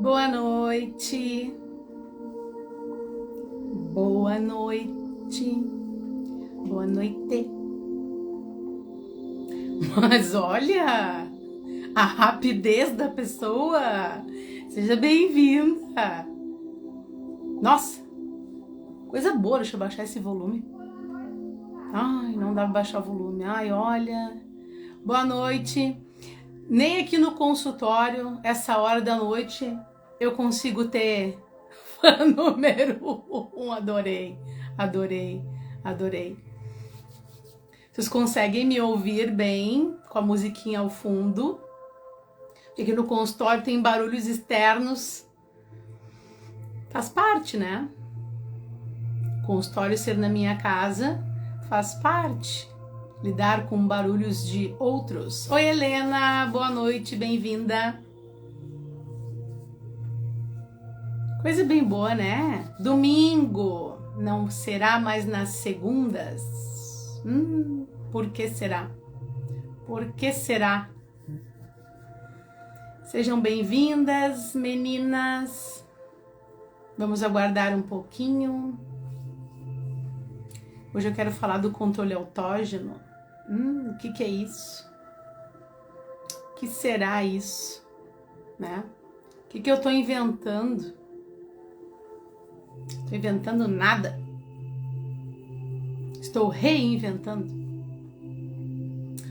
Boa noite. Boa noite. Boa noite. Mas olha a rapidez da pessoa. Seja bem-vinda. Nossa, coisa boa. Deixa eu baixar esse volume. Ai, não dá pra baixar o volume. Ai, olha. Boa noite. Nem aqui no consultório, essa hora da noite, eu consigo ter fã número 1. Adorei, adorei, adorei. Vocês conseguem me ouvir bem com a musiquinha ao fundo? Porque aqui no consultório tem barulhos externos. Faz parte, né? Consultório ser na minha casa faz parte. Lidar com barulhos de outros. Oi, Helena, boa noite, bem-vinda. Coisa bem boa, né? Domingo, não será mais nas segundas? Por que será? Por que será? Sejam bem-vindas, meninas. Vamos aguardar um pouquinho. Hoje eu quero falar do controle autógeno. O que é isso? O que será isso? Né? O que eu tô inventando? Tô inventando nada. Estou reinventando.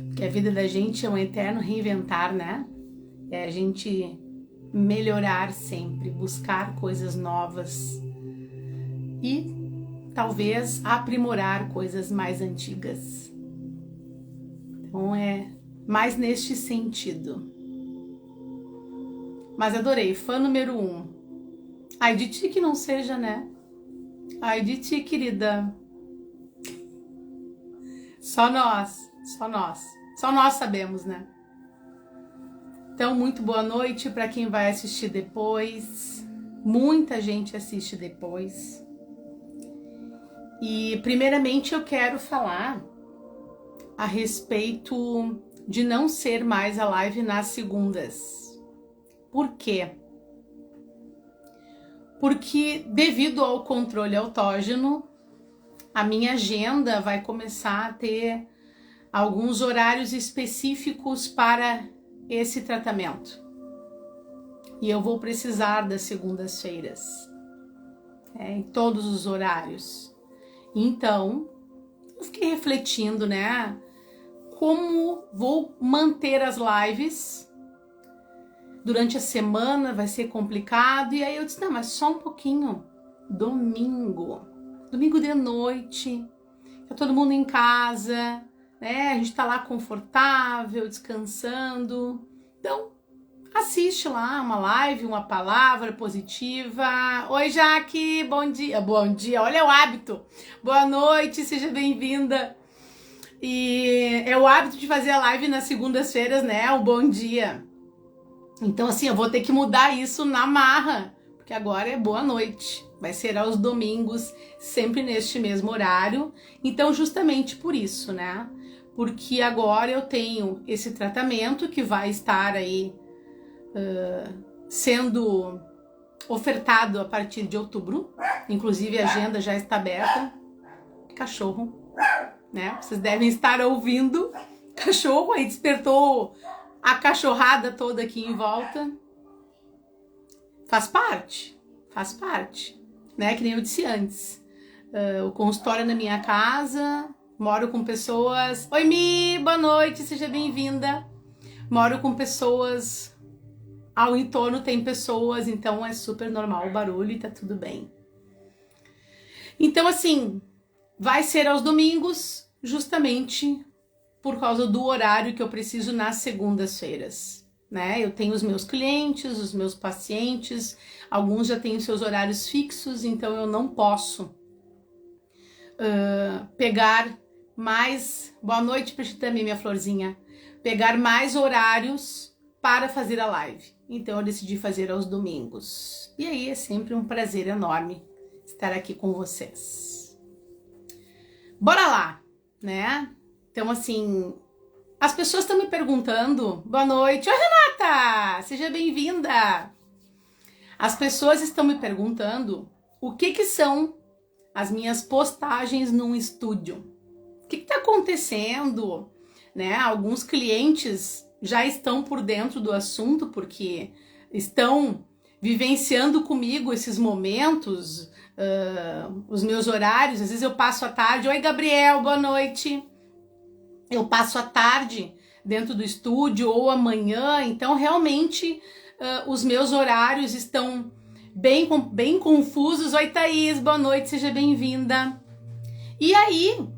Porque a vida da gente é um eterno reinventar, né? É a gente melhorar sempre, buscar coisas novas e talvez aprimorar coisas mais antigas. Então é mais neste sentido. Mas adorei, fã número 1. Ai de ti que não seja, né? Ai de ti, querida. Só nós sabemos, né? Então, muito boa noite para quem vai assistir depois. Muita gente assiste depois. E, primeiramente, eu quero falar a respeito de não ser mais a live nas segundas. Por quê? Porque, devido ao controle autógeno, a minha agenda vai começar a ter alguns horários específicos para esse tratamento. E eu vou precisar das segundas-feiras, em todos os horários. Então, eu fiquei refletindo, né? Como vou manter as lives durante a semana, vai ser complicado. E aí eu disse, não, mas só um pouquinho. Domingo de noite, tá todo mundo em casa, né? A gente tá lá confortável, descansando. Então, assiste lá uma live, uma palavra positiva. Oi, Jaque, bom dia. Bom dia, olha o hábito. Boa noite, seja bem-vinda. E é o hábito de fazer a live nas segundas-feiras, né? O bom dia. Então, assim, eu vou ter que mudar isso na marra, porque agora é boa noite. Vai ser aos domingos, sempre neste mesmo horário. Então, justamente por isso, né? Porque agora eu tenho esse tratamento que vai estar aí sendo ofertado a partir de outubro. Inclusive, a agenda já está aberta. Cachorro, né? Vocês devem estar ouvindo. Cachorro aí despertou a cachorrada toda aqui em volta. Faz parte, né? Que nem eu disse antes. O consultório é na minha casa, moro com pessoas. Oi, Mi, boa noite, seja bem-vinda. Moro com pessoas, ao entorno tem pessoas, então é super normal o barulho e tá tudo bem. Então, assim, vai ser aos domingos, justamente por causa do horário que eu preciso nas segundas-feiras, né? Eu tenho os meus clientes, os meus pacientes, alguns já têm seus horários fixos, então eu não posso pegar mais... Boa noite pra ti também, minha florzinha. Pegar mais horários para fazer a live. Então eu decidi fazer aos domingos. E aí é sempre um prazer enorme estar aqui com vocês. Bora lá, né? Então, assim, as pessoas estão me perguntando, boa noite, oi Renata, seja bem-vinda. As pessoas estão me perguntando o que são as minhas postagens num estúdio. O que está acontecendo? Né? Alguns clientes já estão por dentro do assunto porque estão vivenciando comigo esses momentos, os meus horários. Às vezes eu passo a tarde, oi Gabriel, boa noite. Eu passo a tarde dentro do estúdio ou amanhã, então realmente os meus horários estão bem confusos. Oi Thaís, boa noite, seja bem-vinda. E aí,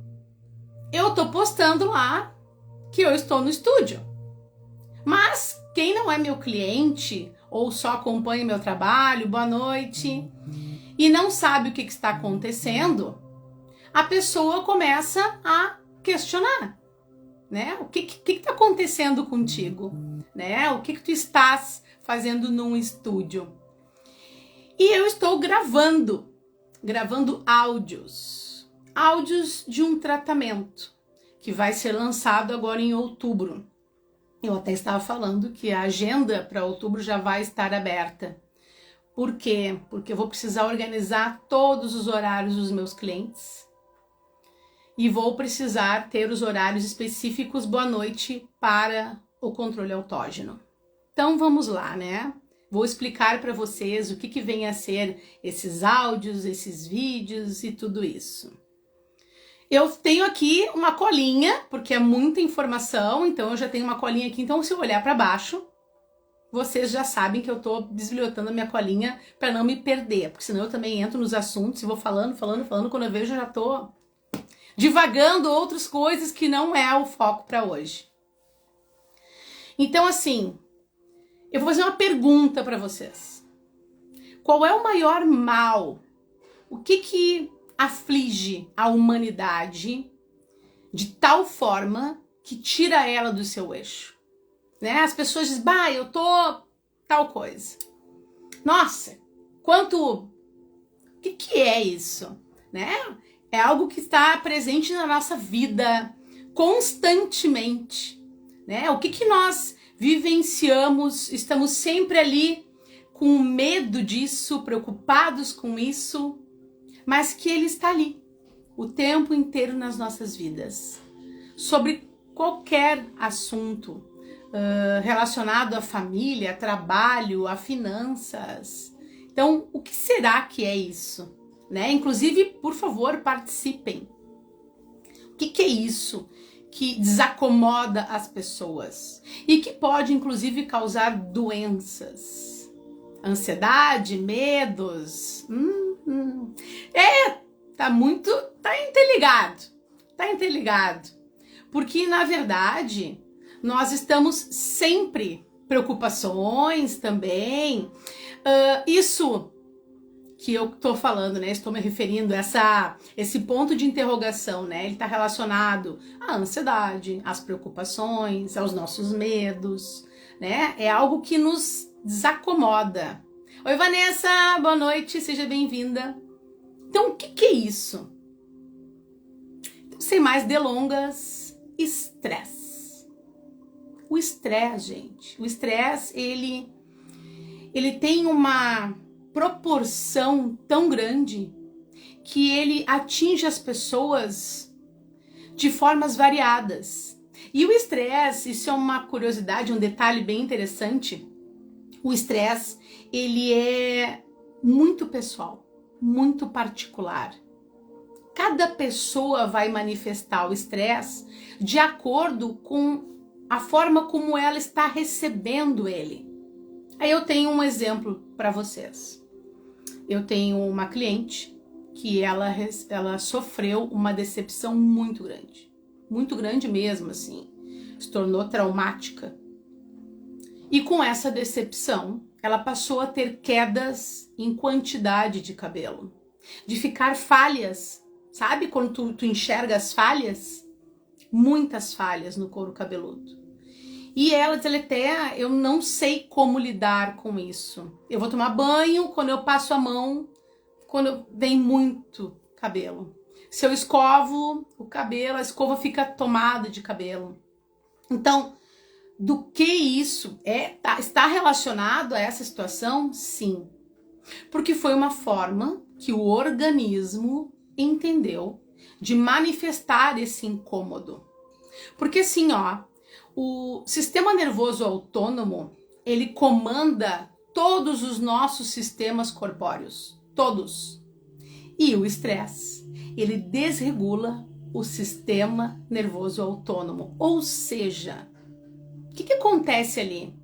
eu tô postando lá que eu estou no estúdio. Mas quem não é meu cliente ou só acompanha meu trabalho, boa noite, e não sabe o que está acontecendo, a pessoa começa a questionar, né? O que está acontecendo contigo, né? O que tu estás fazendo num estúdio? E eu estou gravando áudios de um tratamento que vai ser lançado agora em outubro. Eu até estava falando que a agenda para outubro já vai estar aberta. Por quê? Porque eu vou precisar organizar todos os horários dos meus clientes e vou precisar ter os horários específicos boa noite para o controle autógeno. Então vamos lá, né? Vou explicar para vocês o que vem a ser esses áudios, esses vídeos e tudo isso. Eu tenho aqui uma colinha, porque é muita informação, então eu já tenho uma colinha aqui. Então se eu olhar para baixo, vocês já sabem que eu tô bibliotando a minha colinha para não me perder, porque senão eu também entro nos assuntos e vou falando, quando eu vejo eu já tô divagando outras coisas que não é o foco para hoje. Então assim, eu vou fazer uma pergunta para vocês. Qual é o maior mal? O que aflige a humanidade de tal forma que tira ela do seu eixo? Né? As pessoas dizem, bah, eu tô tal coisa. Nossa, o que é isso? Né? É algo que está presente na nossa vida constantemente. Né? O que nós vivenciamos, estamos sempre ali com medo disso, preocupados com isso, mas que ele está ali o tempo inteiro nas nossas vidas. Sobre qualquer assunto relacionado à família, a trabalho, a finanças. Então, o que será que é isso? Né? Inclusive, por favor, participem. O que é isso que desacomoda as pessoas e que pode, inclusive, causar doenças? Ansiedade, medos. Tá interligado. Porque, na verdade, nós estamos sempre preocupações também. Isso que eu tô falando, né? Estou me referindo a esse ponto de interrogação, né? Ele tá relacionado à ansiedade, às preocupações, aos nossos medos, né? É algo que nos desacomoda. Oi, Vanessa, boa noite, seja bem-vinda. Então, o que é isso? Então, sem mais delongas, estresse. O estresse, gente, ele tem uma proporção tão grande que ele atinge as pessoas de formas variadas. E o estresse, isso é uma curiosidade, um detalhe bem interessante. O estresse, ele é muito pessoal, muito particular. Cada pessoa vai manifestar o estresse de acordo com a forma como ela está recebendo ele. Aí eu tenho um exemplo para vocês. Eu tenho uma cliente que ela sofreu uma decepção muito grande mesmo, assim, se tornou traumática. E com essa decepção, ela passou a ter quedas em quantidade de cabelo, de ficar falhas, sabe quando tu enxerga as falhas? Muitas falhas no couro cabeludo. E ela diz, Letéia, eu não sei como lidar com isso. Eu vou tomar banho, quando eu passo a mão, quando vem muito cabelo. Se eu escovo o cabelo, a escova fica tomada de cabelo. Então, do que isso está relacionado a essa situação? Sim. Porque foi uma forma que o organismo entendeu de manifestar esse incômodo. Porque assim, ó, o sistema nervoso autônomo, ele comanda todos os nossos sistemas corpóreos, todos. E o estresse, ele desregula o sistema nervoso autônomo. Ou seja, o que acontece ali?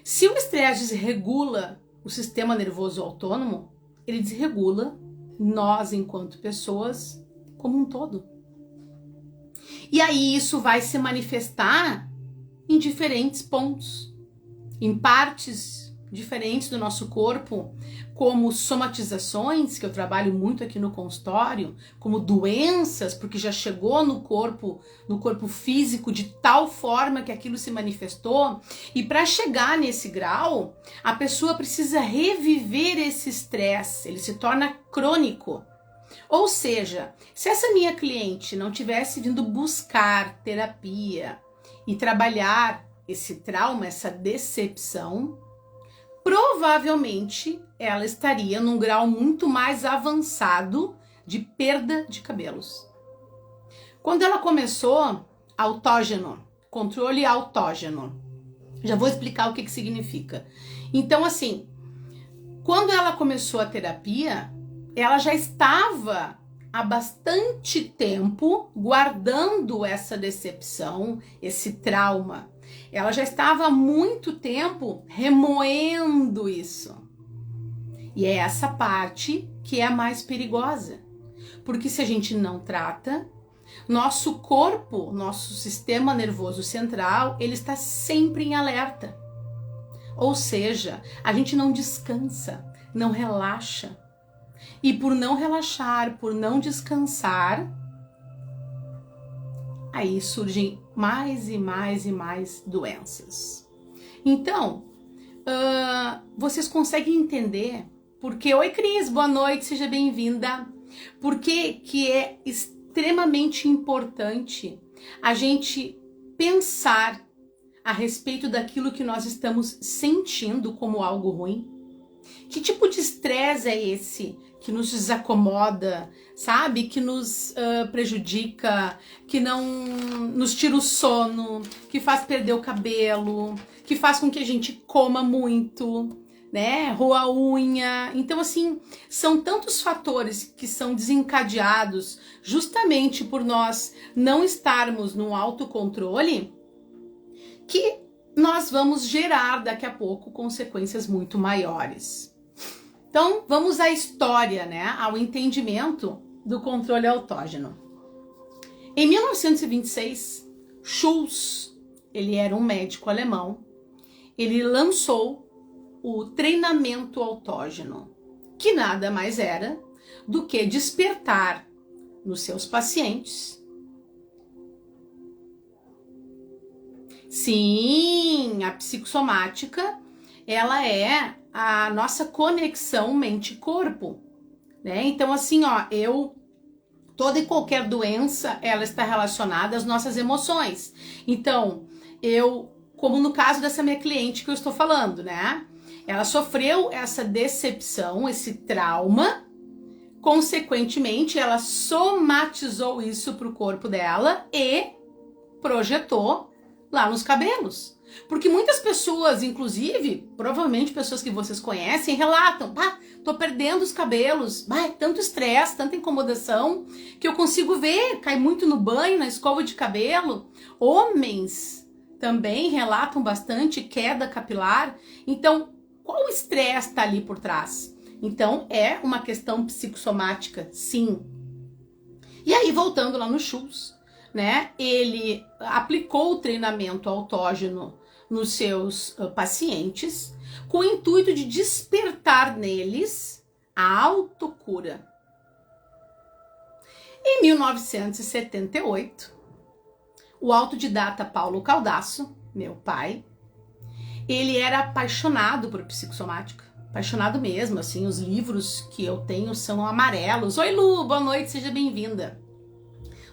Se o estresse desregula o sistema nervoso autônomo, ele desregula nós, enquanto pessoas, como um todo. E aí isso vai se manifestar em diferentes pontos, em partes diferentes do nosso corpo, como somatizações, que eu trabalho muito aqui no consultório, como doenças, porque já chegou no corpo físico de tal forma que aquilo se manifestou, e para chegar nesse grau, a pessoa precisa reviver esse estresse, ele se torna crônico. Ou seja, se essa minha cliente não tivesse vindo buscar terapia e trabalhar esse trauma, essa decepção, provavelmente ela estaria num grau muito mais avançado de perda de cabelos. Quando ela começou, autógeno, controle autógeno. Já vou explicar o que significa. Então, assim, quando ela começou a terapia, ela já estava há bastante tempo guardando essa decepção, esse trauma. Ela já estava há muito tempo remoendo isso. E é essa parte que é a mais perigosa. Porque se a gente não trata, nosso corpo, nosso sistema nervoso central, ele está sempre em alerta. Ou seja, a gente não descansa, não relaxa. E por não relaxar, por não descansar, aí surgem mais e mais e mais doenças. Então, vocês conseguem entender porque... Oi, Cris, boa noite, seja bem-vinda. Por que é extremamente importante a gente pensar a respeito daquilo que nós estamos sentindo como algo ruim? Que tipo de estresse é esse que nos desacomoda, sabe? Que nos prejudica, que não nos tira o sono, que faz perder o cabelo, que faz com que a gente coma muito, né? Roa a unha. Então, assim, são tantos fatores que são desencadeados justamente por nós não estarmos no autocontrole que nós vamos gerar daqui a pouco consequências muito maiores. Então, vamos à história, né? Ao entendimento do controle autógeno. Em 1926, Schulz, ele era um médico alemão, ele lançou o treinamento autógeno, que nada mais era do que despertar nos seus pacientes. Sim, a psicossomática, ela é a nossa conexão mente-corpo, né? Então, assim, ó, toda e qualquer doença, ela está relacionada às nossas emoções. Então, como no caso dessa minha cliente que eu estou falando, né? Ela sofreu essa decepção, esse trauma, consequentemente, ela somatizou isso para o corpo dela e projetou lá nos cabelos. Porque muitas pessoas, inclusive, provavelmente pessoas que vocês conhecem, relatam, tô perdendo os cabelos, tanto estresse, tanta incomodação, que eu consigo ver, cai muito no banho, na escova de cabelo. Homens também relatam bastante queda capilar. Então, qual o estresse está ali por trás? Então, é uma questão psicossomática, sim. E aí, voltando lá no Schulz, né, ele aplicou o treinamento autógeno nos seus pacientes com o intuito de despertar neles a autocura. Em 1978, o autodidata Paulo Caldasso, meu pai, ele era apaixonado por psicossomática, apaixonado mesmo, assim, os livros que eu tenho são amarelos. Oi, Lu, boa noite, seja bem-vinda.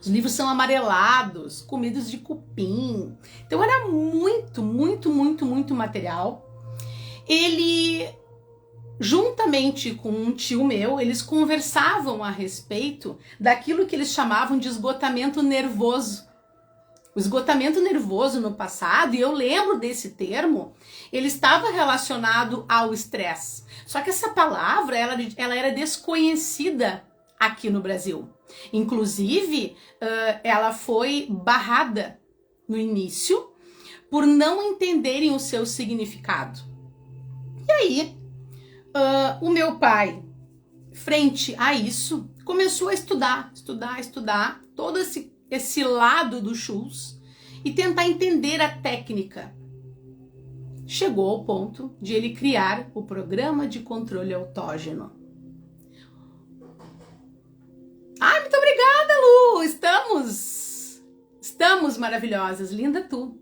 Os livros são amarelados, comidos de cupim. Então era muito, muito, muito, muito material. Ele juntamente com um tio meu, eles conversavam a respeito daquilo que eles chamavam de esgotamento nervoso. O esgotamento nervoso no passado, e eu lembro desse termo, ele estava relacionado ao estresse. Só que essa palavra, ela era desconhecida aqui no Brasil. Inclusive, ela foi barrada no início por não entenderem o seu significado. E aí, o meu pai, frente a isso, começou a estudar todo esse lado do Schultz e tentar entender a técnica. Chegou ao ponto de ele criar o programa de controle autógeno. Ai, muito obrigada, Lu! Estamos maravilhosas, linda tu.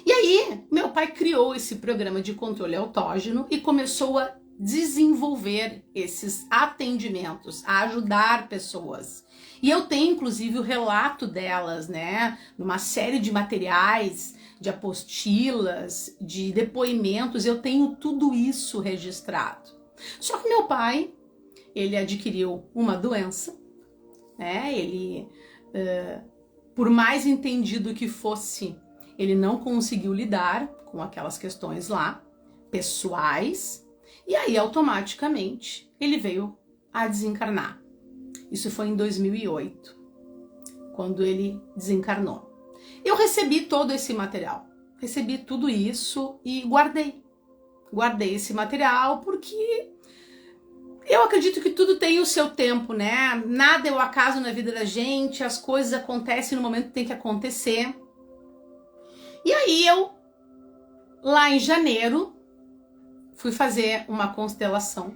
E aí, meu pai criou esse programa de controle autógeno e começou a desenvolver esses atendimentos, a ajudar pessoas. E eu tenho, inclusive, o relato delas, né? Numa série de materiais, de apostilas, de depoimentos, eu tenho tudo isso registrado. Só que meu pai, ele adquiriu uma doença, né? Ele, por mais entendido que fosse, ele não conseguiu lidar com aquelas questões lá, pessoais, e aí automaticamente ele veio a desencarnar. Isso foi em 2008, quando ele desencarnou. Eu recebi todo esse material, recebi tudo isso e guardei esse material porque eu acredito que tudo tem o seu tempo, né? Nada é o acaso na vida da gente, as coisas acontecem no momento que tem que acontecer. E aí eu, lá em janeiro, fui fazer uma constelação.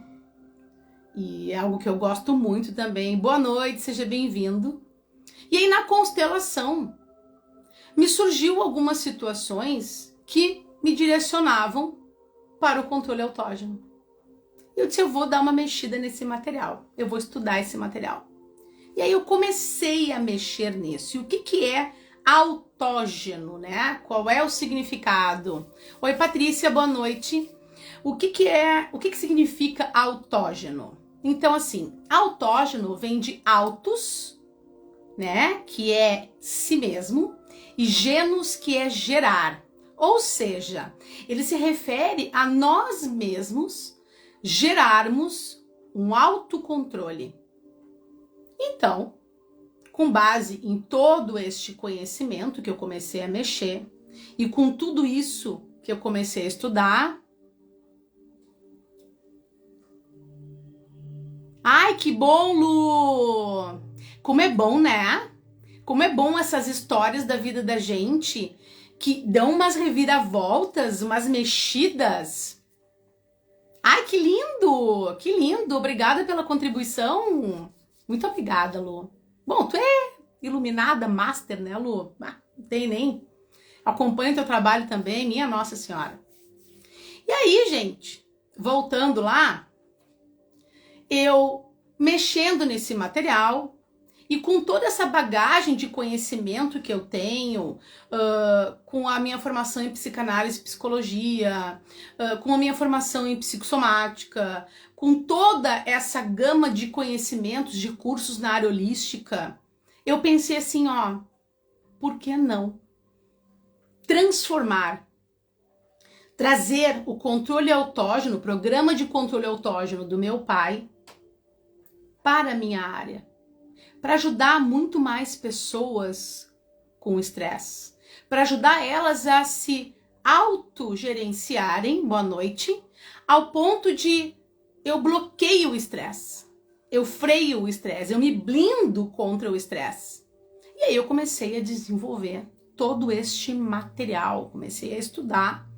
E é algo que eu gosto muito também. Boa noite, seja bem-vindo. E aí na constelação, me surgiu algumas situações que me direcionavam para o controle autógeno. Eu disse, eu vou dar uma mexida nesse material, eu vou estudar esse material. E aí eu comecei a mexer nisso. E o que é autógeno, né? Qual é o significado? Oi, Patrícia, boa noite. O que significa autógeno? Então, assim, autógeno vem de autos, né? Que é si mesmo, e genos, que é gerar. Ou seja, ele se refere a nós mesmos gerarmos um autocontrole. Então, com base em todo este conhecimento que eu comecei a mexer e com tudo isso que eu comecei a estudar. Ai, que bom, Lu! Como é bom, né? Como é bom essas histórias da vida da gente que dão umas reviravoltas, umas mexidas. Ai, que lindo! Que lindo! Obrigada pela contribuição. Muito obrigada, Lu. Bom, tu é iluminada, master, né, Lu? Ah, não tem nem. Acompanho teu trabalho também, minha Nossa Senhora. E aí, gente, voltando lá, eu mexendo nesse material e com toda essa bagagem de conhecimento que eu tenho, com a minha formação em psicanálise e psicologia, com a minha formação em psicossomática, com toda essa gama de conhecimentos, de cursos na área holística, eu pensei assim, ó, por que não transformar, trazer o controle autógeno, o programa de controle autógeno do meu pai para a minha área, para ajudar muito mais pessoas com estresse, para ajudar elas a se autogerenciarem, boa noite, ao ponto de eu bloqueio o estresse, eu freio o estresse, eu me blindo contra o estresse. E aí eu comecei a desenvolver todo este material, comecei a estudar.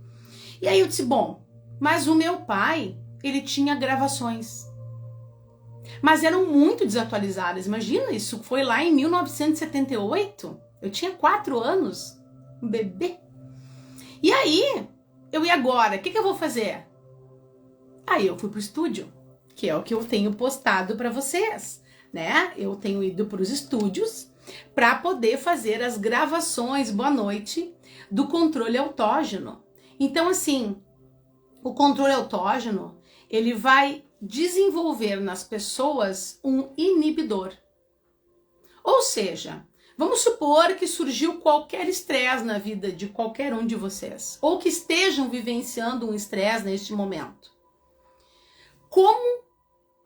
E aí eu disse, bom, mas o meu pai, ele tinha gravações, mas eram muito desatualizadas. Imagina, isso foi lá em 1978, eu tinha 4 anos, um bebê. E aí, e agora? O que eu vou fazer? Aí eu fui pro estúdio, que é o que eu tenho postado para vocês, né? Eu tenho ido para os estúdios para poder fazer as gravações, boa noite, do controle autógeno. Então, assim, o controle autógeno, ele vai desenvolver nas pessoas um inibidor. Ou seja, vamos supor que surgiu qualquer estresse na vida de qualquer um de vocês, ou que estejam vivenciando um estresse neste momento. Como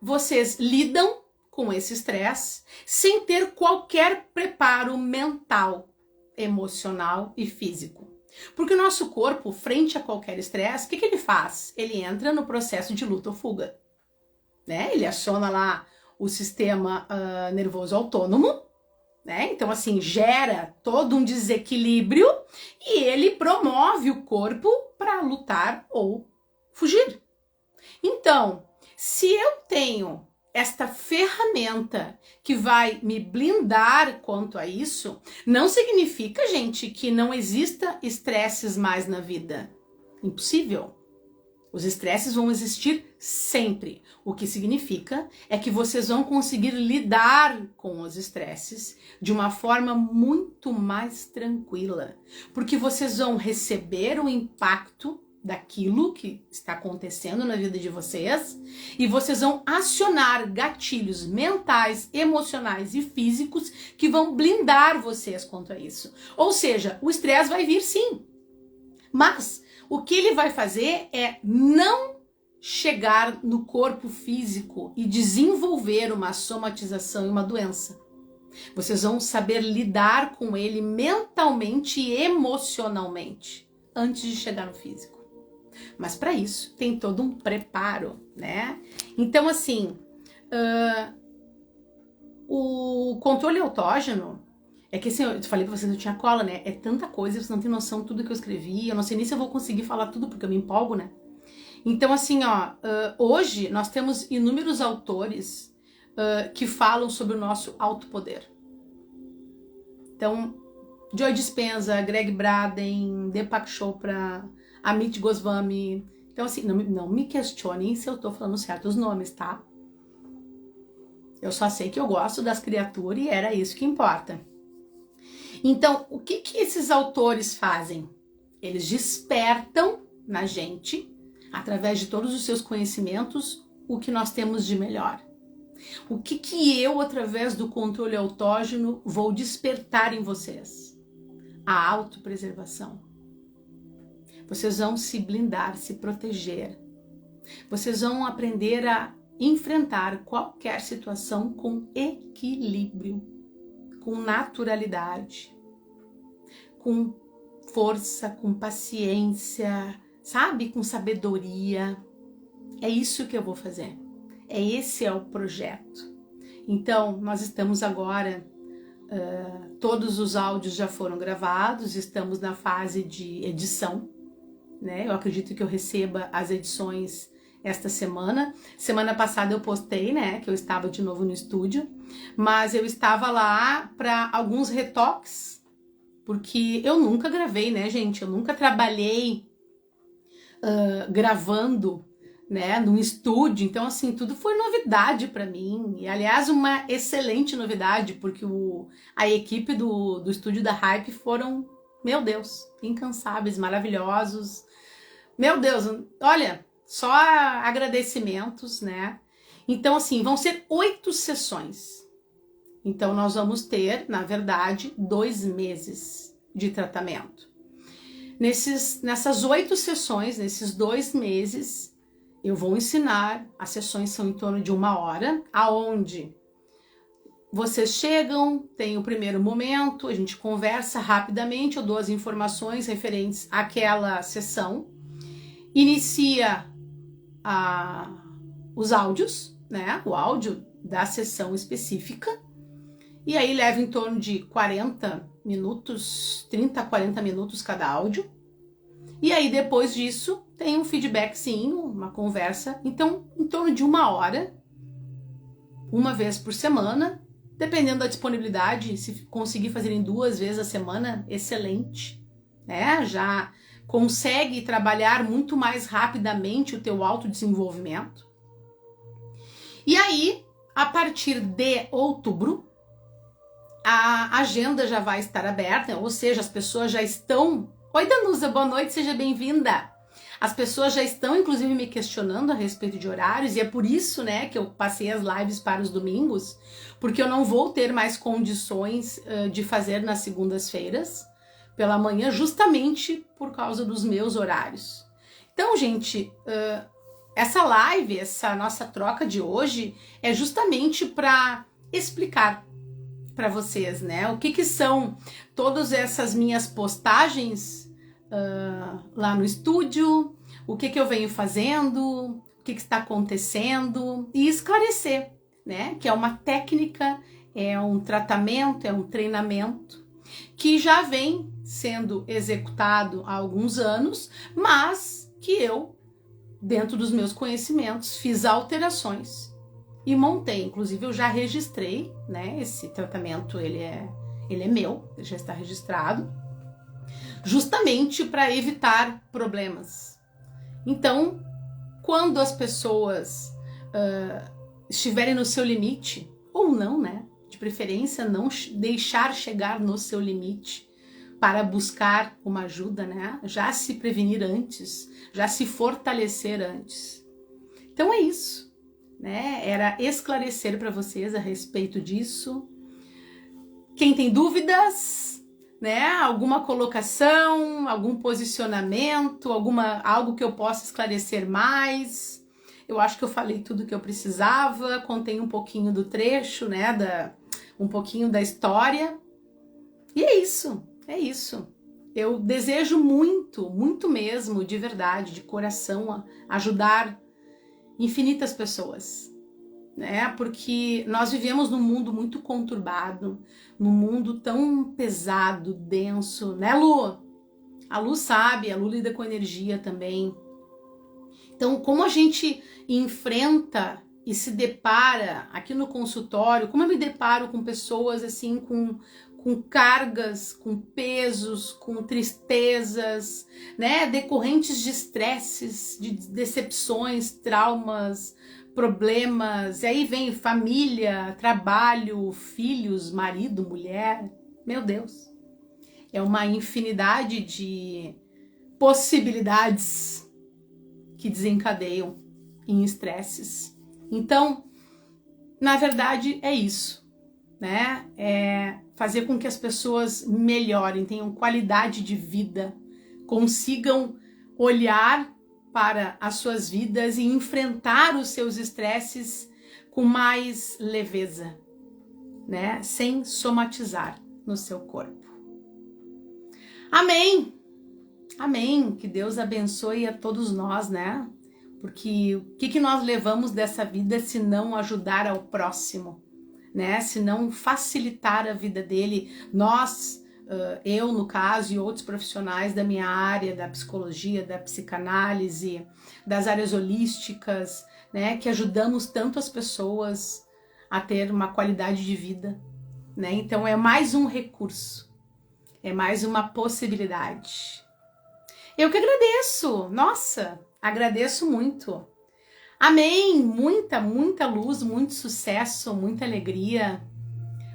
vocês lidam com esse estresse sem ter qualquer preparo mental, emocional e físico? Porque o nosso corpo, frente a qualquer estresse, o que ele faz? Ele entra no processo de luta ou fuga, né? Ele aciona lá o sistema nervoso autônomo, né? Então, assim, gera todo um desequilíbrio e ele promove o corpo para lutar ou fugir. Então, se eu tenho esta ferramenta que vai me blindar quanto a isso, não significa, gente, que não exista estresses mais na vida. Impossível. Os estresses vão existir sempre. O que significa é que vocês vão conseguir lidar com os estresses de uma forma muito mais tranquila. Porque vocês vão receber o impacto daquilo que está acontecendo na vida de vocês e vocês vão acionar gatilhos mentais, emocionais e físicos que vão blindar vocês quanto a isso. Ou seja, o estresse vai vir sim, mas o que ele vai fazer é não chegar no corpo físico e desenvolver uma somatização e uma doença. Vocês vão saber lidar com ele mentalmente e emocionalmente antes de chegar no físico. Mas para isso tem todo um preparo, né? Então, assim, o controle autógeno é que, assim, eu falei pra vocês, eu tinha cola, né? É tanta coisa, vocês não têm noção de tudo que eu escrevi. Eu não sei nem se eu vou conseguir falar tudo, porque eu me empolgo, né? Então, assim, hoje nós temos inúmeros autores que falam sobre o nosso autopoder. Então, Joe Dispenza, Greg Braden, Deepak Chopra, Amit Goswami. Então, assim, não me questionem se eu tô falando certo os nomes, tá? Eu só sei que eu gosto das criaturas e era isso que importa. Então, o que esses autores fazem? Eles despertam na gente, através de todos os seus conhecimentos, o que nós temos de melhor. O que eu, através do controle autógeno, vou despertar em vocês? A autopreservação. Vocês vão se blindar, se proteger. Vocês vão aprender a enfrentar qualquer situação com equilíbrio, com naturalidade, com força, com paciência, sabe? Com sabedoria. É isso que eu vou fazer. Esse é o projeto. Então, nós estamos agora, todos os áudios já foram gravados, estamos na fase de edição, né? Eu acredito que eu receba as edições esta semana. Semana passada eu postei, né, que eu estava de novo no estúdio, mas eu estava lá para alguns retoques, porque eu nunca gravei, né, gente? Eu nunca trabalhei gravando, né, num estúdio. Então, assim, tudo foi novidade para mim. E, aliás, uma excelente novidade, porque a equipe do estúdio da Hype foram, meu Deus, incansáveis, maravilhosos. Meu Deus, olha, só agradecimentos, né? Então, assim, vão ser 8 sessões. Então, nós vamos ter, na verdade, 2 meses de tratamento. Nessas 8 sessões, nesses 2 meses, eu vou ensinar, as sessões são em torno de 1 hora, aonde vocês chegam, tem o primeiro momento, a gente conversa rapidamente, eu dou as informações referentes àquela sessão, inicia os áudios, né? O áudio da sessão específica, e aí leva em torno de 40 minutos, 30 a 40 minutos cada áudio. E aí depois disso tem um feedbackzinho, uma conversa, então em torno de 1 hora, uma vez por semana, dependendo da disponibilidade. Se conseguir fazer em 2 vezes a semana, excelente, né? Já consegue trabalhar muito mais rapidamente o teu autodesenvolvimento. E aí, a partir de outubro, a agenda já vai estar aberta, ou seja, as pessoas já estão... Oi, Danusa, boa noite, seja bem-vinda. As pessoas já estão, inclusive, me questionando a respeito de horários, e é por isso, né, que eu passei as lives para os domingos, porque eu não vou ter mais condições de fazer nas segundas-feiras, pela manhã, justamente por causa dos meus horários. Então, gente, essa live, essa nossa troca de hoje, é justamente para explicar para vocês, né, o que são todas essas minhas postagens lá no estúdio, o que eu venho fazendo, o que está acontecendo, e esclarecer, né, que é uma técnica, é um tratamento, é um treinamento que já vem sendo executado há alguns anos, mas que eu, dentro dos meus conhecimentos, fiz alterações e montei. Inclusive, eu já registrei, né, esse tratamento, ele é meu, ele já está registrado, justamente para evitar problemas. Então, quando as pessoas estiverem no seu limite, ou não, né, de preferência não deixar chegar no seu limite para buscar uma ajuda, né, já se prevenir antes, já se fortalecer antes. Então é isso, né, era esclarecer para vocês a respeito disso. Quem tem dúvidas, né, alguma colocação, algum posicionamento, algo que eu possa esclarecer mais. Eu acho que eu falei tudo que eu precisava, contei um pouquinho do trecho, né, um pouquinho da história. E é isso, é isso. Eu desejo muito, muito mesmo, de verdade, de coração, ajudar infinitas pessoas, né? Porque nós vivemos num mundo muito conturbado, num mundo tão pesado, denso, né, Lu? A Lu sabe, a Lu lida com energia também. Então, como a gente enfrenta e se depara aqui no consultório, como eu me deparo com pessoas assim, com cargas, com pesos, com tristezas, né, decorrentes de estresses, de decepções, traumas, problemas, e aí vem família, trabalho, filhos, marido, mulher, meu Deus, é uma infinidade de possibilidades que desencadeiam em estresses. Então, na verdade, é isso, né? É fazer com que as pessoas melhorem, tenham qualidade de vida, consigam olhar para as suas vidas e enfrentar os seus estresses com mais leveza, né? Sem somatizar no seu corpo. Amém! Amém! Que Deus abençoe a todos nós, né? Porque o que nós levamos dessa vida se não ajudar ao próximo, né? Se não facilitar a vida dele? Nós, eu no caso, e outros profissionais da minha área, da psicologia, da psicanálise, das áreas holísticas, né? Que ajudamos tanto as pessoas a ter uma qualidade de vida, né? Então é mais um recurso, é mais uma possibilidade. Eu que agradeço, nossa, agradeço muito. Amém, muita luz, muito sucesso, muita alegria.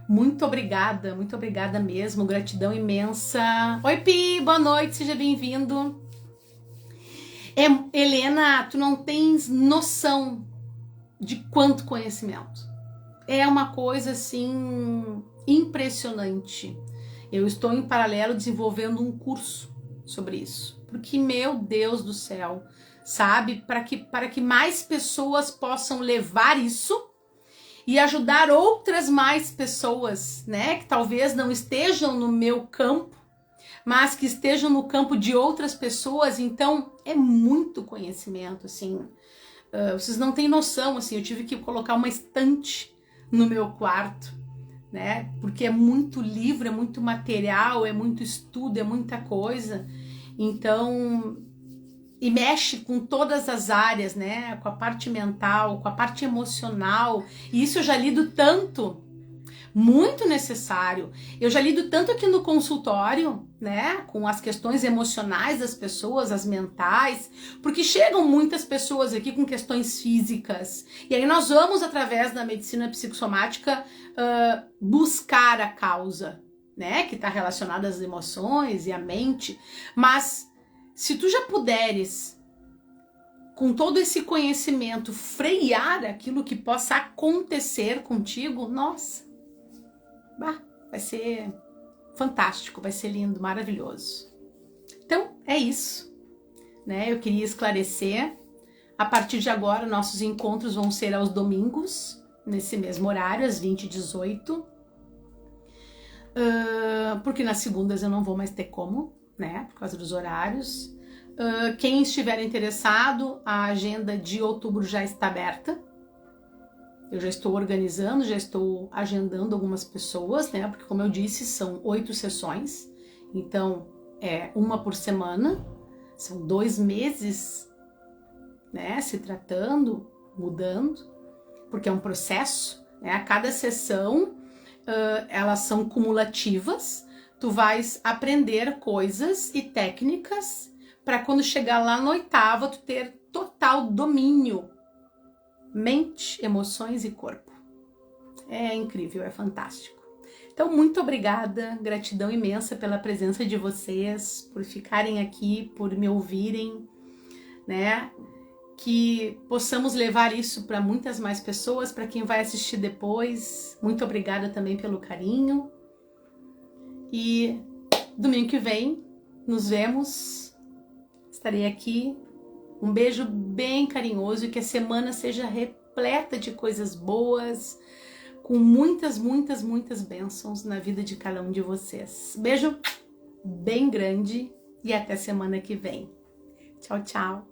Muito obrigada mesmo, gratidão imensa. Oi, Pi, boa noite, seja bem-vindo. Helena, tu não tens noção de quanto conhecimento. É uma coisa, assim, impressionante. Eu estou em paralelo desenvolvendo um curso sobre isso. Porque, meu Deus do céu, sabe? Para que mais pessoas possam levar isso e ajudar outras mais pessoas, né? Que talvez não estejam no meu campo, mas que estejam no campo de outras pessoas. Então, é muito conhecimento, assim. Vocês não têm noção, assim. Eu tive que colocar uma estante no meu quarto, né? Porque é muito livro, é muito material, é muito estudo, é muita coisa. Então, e mexe com todas as áreas, né? Com a parte mental, com a parte emocional. E isso eu já lido tanto, muito necessário. Eu já lido tanto aqui no consultório, né? Com as questões emocionais das pessoas, as mentais, porque chegam muitas pessoas aqui com questões físicas. E aí nós vamos, através da medicina psicossomática, buscar a causa, né? Que está relacionada às emoções e à mente. Mas se tu já puderes com todo esse conhecimento, frear aquilo que possa acontecer contigo, nossa, vai ser fantástico, vai ser lindo, maravilhoso. Então, é isso, né? Eu queria esclarecer. A partir de agora, nossos encontros vão ser aos domingos, nesse mesmo horário, às 20h18. Porque nas segundas eu não vou mais ter como, né? Por causa dos horários. Quem estiver interessado, a agenda de outubro já está aberta. Eu já estou organizando, já estou agendando algumas pessoas, né? Porque, como eu disse, são 8 sessões. Então, é uma por semana. São 2 meses, né? Se tratando, mudando. Porque é um processo, né? A cada sessão, elas são cumulativas. Tu vais aprender coisas e técnicas para quando chegar lá na 8ª, tu ter total domínio. Mente, emoções e corpo. É incrível, é fantástico. Então, muito obrigada, gratidão imensa pela presença de vocês, por ficarem aqui, por me ouvirem, né? Que possamos levar isso para muitas mais pessoas, para quem vai assistir depois. Muito obrigada também pelo carinho. E domingo que vem, nos vemos. Estarei aqui. Um beijo bem carinhoso e que a semana seja repleta de coisas boas, com muitas, muitas, muitas bênçãos na vida de cada um de vocês. Beijo bem grande e até semana que vem. Tchau, tchau.